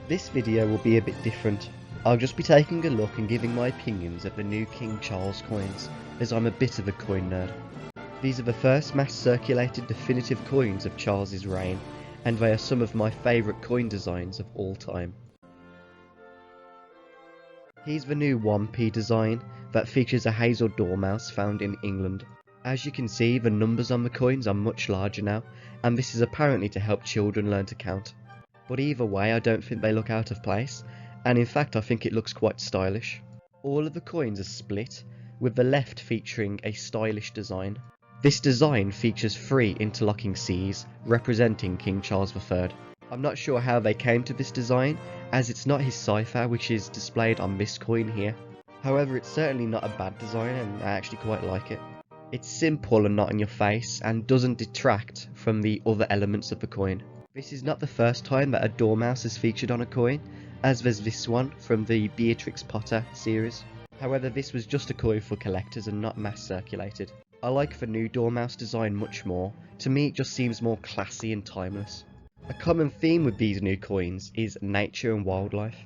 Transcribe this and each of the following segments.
This video will be a bit different. I'll just be taking a look and giving my opinions of the new King Charles coins, as I'm a bit of a coin nerd. These are the first mass circulated definitive coins of Charles's reign, and they are some of my favourite coin designs of all time. Here's the new 1p design that features a hazel dormouse found in England. As you can see, the numbers on the coins are much larger now, and this is apparently to help children learn to count. But either way, I don't think they look out of place, and in fact I think it looks quite stylish. All of the coins are split, with the left featuring a stylish design. This design features 3 interlocking C's, representing King Charles III. I'm not sure how they came to this design, as it's not his cipher which is displayed on this coin here. However, it's certainly not a bad design and I actually quite like it. It's simple and not in your face, and doesn't detract from the other elements of the coin. This is not the first time that a dormouse is featured on a coin, as there's this one from the Beatrix Potter series. However, this was just a coin for collectors and not mass circulated. I like the new dormouse design much more. To me it just seems more classy and timeless. A common theme with these new coins is nature and wildlife,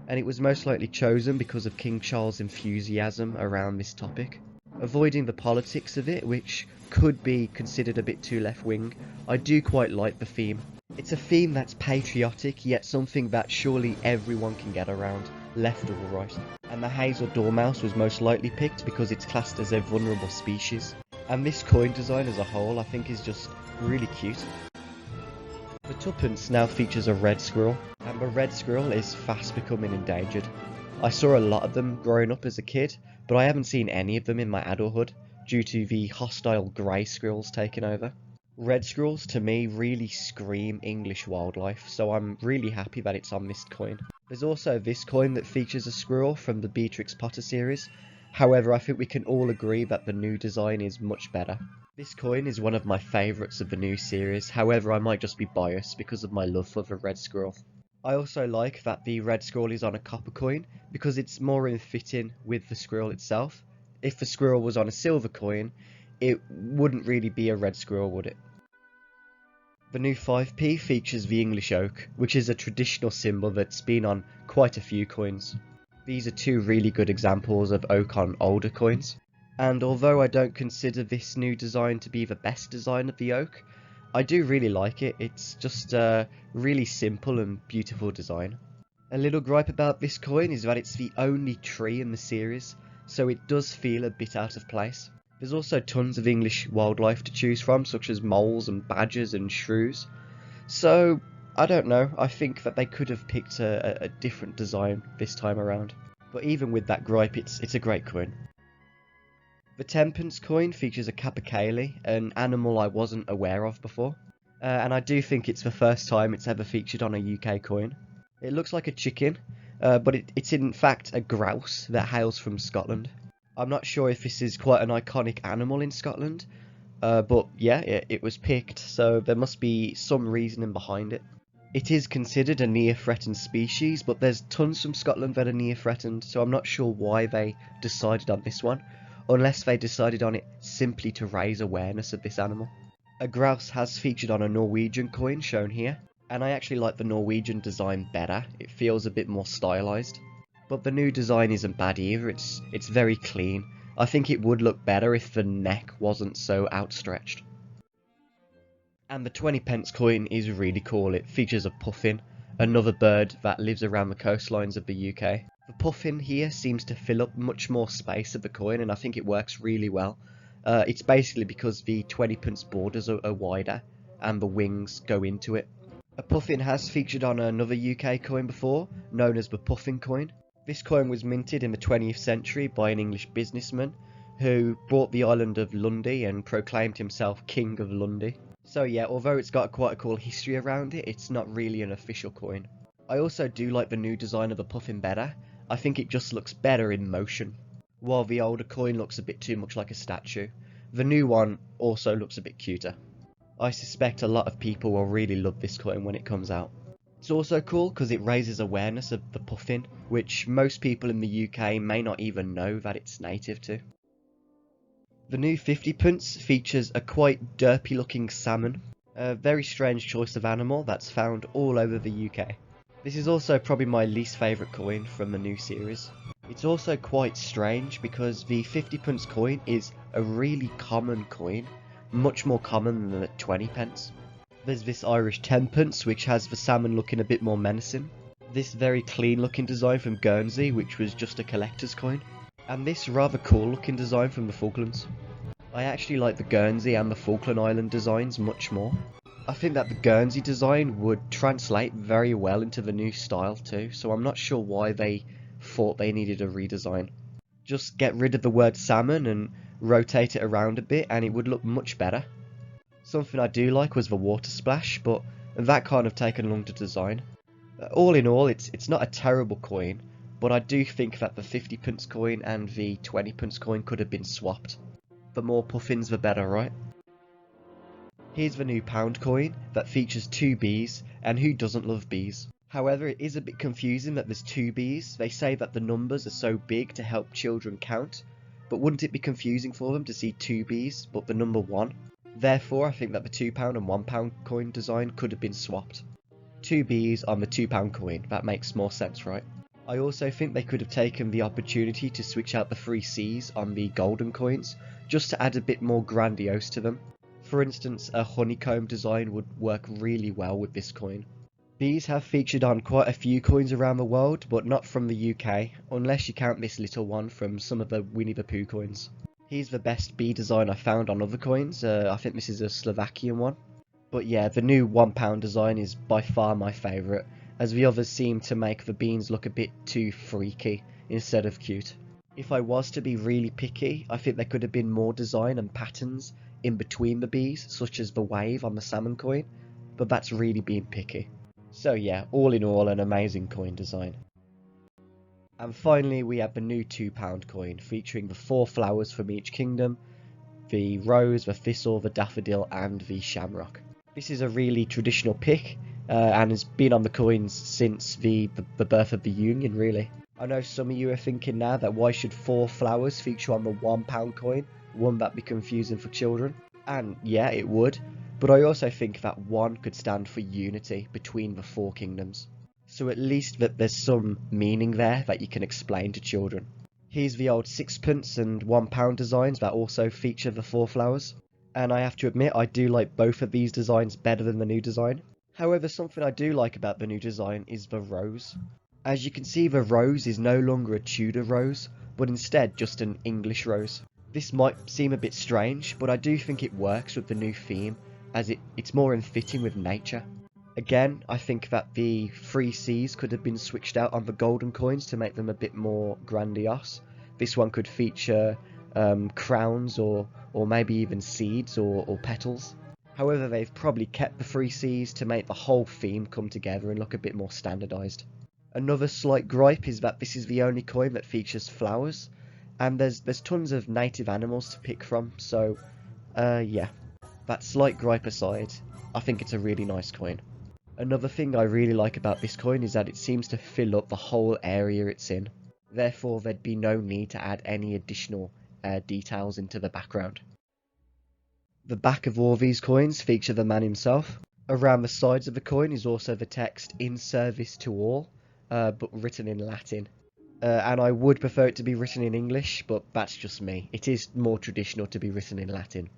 and it was most likely chosen because of King Charles' enthusiasm around this topic. Avoiding the politics of it, which could be considered a bit too left-wing, I do quite like the theme. It's a theme that's patriotic, yet something that surely everyone can get around, left or right. And the hazel dormouse was most likely picked because it's classed as a vulnerable species. And this coin design as a whole I think is just really cute. The tuppence now features a red squirrel, and the red squirrel is fast becoming endangered. I saw a lot of them growing up as a kid, but I haven't seen any of them in my adulthood, due to the hostile grey squirrels taking over. Red squirrels to me really scream English wildlife, so I'm really happy that it's on this coin. There's also this coin that features a squirrel from the Beatrix Potter series. However, I think we can all agree that the new design is much better. This coin is one of my favourites of the new series, however I might just be biased because of my love for the red squirrel. I also like that the red squirrel is on a copper coin, because it's more in fitting with the squirrel itself. If the squirrel was on a silver coin, it wouldn't really be a red squirrel, would it? The new 5p features the English oak, which is a traditional symbol that's been on quite a few coins. These are 2 really good examples of oak on older coins. And although I don't consider this new design to be the best design of the oak, I do really like it. It's just a really simple and beautiful design. A little gripe about this coin is that it's the only tree in the series, so it does feel a bit out of place. There's also tons of English wildlife to choose from, such as moles and badgers and shrews. So, I don't know, I think that they could have picked a different design this time around. But even with that gripe, it's a great coin. The 10p coin features a capercaillie, an animal I wasn't aware of before. And I do think it's the first time it's ever featured on a UK coin. It looks like a chicken, but it's in fact a grouse that hails from Scotland. I'm not sure if this is quite an iconic animal in Scotland, but yeah, it was picked, so there must be some reasoning behind it. It is considered a near-threatened species, but there's tons from Scotland that are near-threatened, so I'm not sure why they decided on this one, unless they decided on it simply to raise awareness of this animal. A grouse has featured on a Norwegian coin shown here, and I actually like the Norwegian design better. It feels a bit more stylized. But the new design isn't bad either, it's very clean. I think it would look better if the neck wasn't so outstretched. And the 20p coin is really cool. It features a puffin, another bird that lives around the coastlines of the UK. The puffin here seems to fill up much more space of the coin, and I think it works really well. It's basically because the 20p borders are wider and the wings go into it. A puffin has featured on another UK coin before, known as the puffin coin. This coin was minted in the 20th century by an English businessman who bought the island of Lundy and proclaimed himself King of Lundy. So yeah, although it's got quite a cool history around it, it's not really an official coin. I also do like the new design of the puffin better. I think it just looks better in motion, while the older coin looks a bit too much like a statue. The new one also looks a bit cuter. I suspect a lot of people will really love this coin when it comes out. It's also cool because it raises awareness of the puffin, which most people in the UK may not even know that it's native to. The new 50p features a quite derpy looking salmon, a very strange choice of animal that's found all over the UK. This is also probably my least favourite coin from the new series. It's also quite strange because the 50p coin is a really common coin, much more common than the 20p. There's this Irish 10p which has the salmon looking a bit more menacing. This very clean looking design from Guernsey which was just a collector's coin. And this rather cool looking design from the Falklands. I actually like the Guernsey and the Falkland Island designs much more. I think that the Guernsey design would translate very well into the new style too, so I'm not sure why they thought they needed a redesign. Just get rid of the word salmon and rotate it around a bit and it would look much better. Something I do like was the water splash, but that kind of taken long to design. All in all, it's not a terrible coin, but I do think that the 50p coin and the 20p coin could have been swapped. The more puffins the better, right? Here's the new pound coin that features 2 bees, and who doesn't love bees? However, it is a bit confusing that there's 2 bees. They say that the numbers are so big to help children count, but wouldn't it be confusing for them to see 2 bees but the number 1? Therefore, I think that the £2 and £1 coin design could have been swapped. 2 bees on the £2 coin, that makes more sense, right? I also think they could have taken the opportunity to switch out the 3 C's on the golden coins, just to add a bit more grandiose to them. For instance, a honeycomb design would work really well with this coin. Bees have featured on quite a few coins around the world, but not from the UK, unless you count this little one from some of the Winnie the Pooh coins. Here's the best bee design I found on other coins. I think this is a Slovakian one. But yeah, the new £1 design is by far my favourite, as the others seem to make the beans look a bit too freaky instead of cute. If I was to be really picky, I think there could have been more design and patterns in between the bees, such as the wave on the salmon coin, but that's really being picky. So yeah, all in all, an amazing coin design. And finally we have the new £2 coin, featuring the 4 flowers from each kingdom, the rose, the thistle, the daffodil and the shamrock. This is a really traditional pick, and has been on the coins since the birth of the Union, really. I know some of you are thinking now that why should 4 flowers feature on the £1 coin? Wouldn't that be confusing for children? And yeah, it would, but I also think that 1 could stand for unity between the 4 kingdoms. So at least that there's some meaning there that you can explain to children. Here's the old 6p and £1 designs that also feature the 4 flowers. And I have to admit, I do like both of these designs better than the new design. However, something I do like about the new design is the rose. As you can see, the rose is no longer a Tudor rose, but instead just an English rose. This might seem a bit strange, but I do think it works with the new theme, as it's more in fitting with nature. Again, I think that the 3 C's could have been switched out on the golden coins to make them a bit more grandiose. This one could feature crowns or maybe even seeds or petals. However, they've probably kept the 3 C's to make the whole theme come together and look a bit more standardised. Another slight gripe is that this is the only coin that features flowers, and there's tons of native animals to pick from, so yeah, that slight gripe aside, I think it's a really nice coin. Another thing I really like about this coin is that it seems to fill up the whole area it's in, therefore there'd be no need to add any additional details into the background. The back of all these coins feature the man himself. Around the sides of the coin is also the text "In service to all," but written in Latin. And I would prefer it to be written in English, but that's just me. It is more traditional to be written in Latin.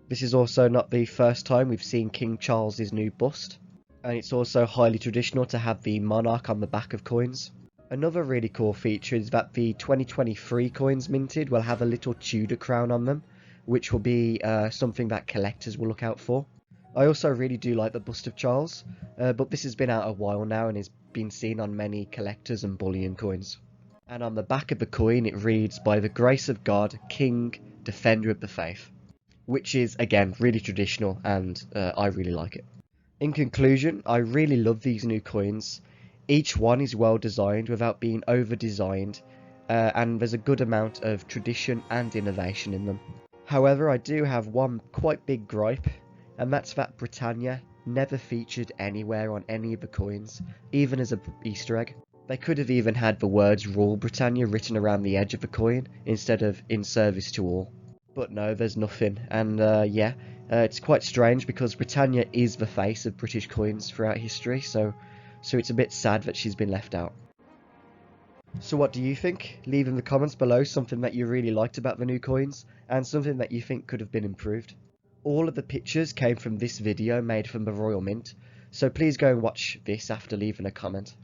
This is also not the first time we've seen King Charles's new bust, and it's also highly traditional to have the monarch on the back of coins. Another really cool feature is that the 2023 coins minted will have a little Tudor crown on them, which will be something that collectors will look out for. I also really do like the bust of Charles, but this has been out a while now and has been seen on many collectors and bullion coins. And on the back of the coin it reads, "By the grace of God, King, Defender of the Faith," which is, again, really traditional, and I really like it. In conclusion, I really love these new coins. Each one is well designed without being over designed, and there's a good amount of tradition and innovation in them. However, I do have one quite big gripe, and that's that Britannia never featured anywhere on any of the coins, even as an Easter egg. They could have even had the words "Rule Britannia" written around the edge of the coin instead of "In service to all." But no, there's nothing, and it's quite strange because Britannia is the face of British coins throughout history, so so it's a bit sad that she's been left out. So what do you think? Leave in the comments below something that you really liked about the new coins, and something that you think could have been improved. All of the pictures came from this video made from the Royal Mint, so please go and watch this after leaving a comment.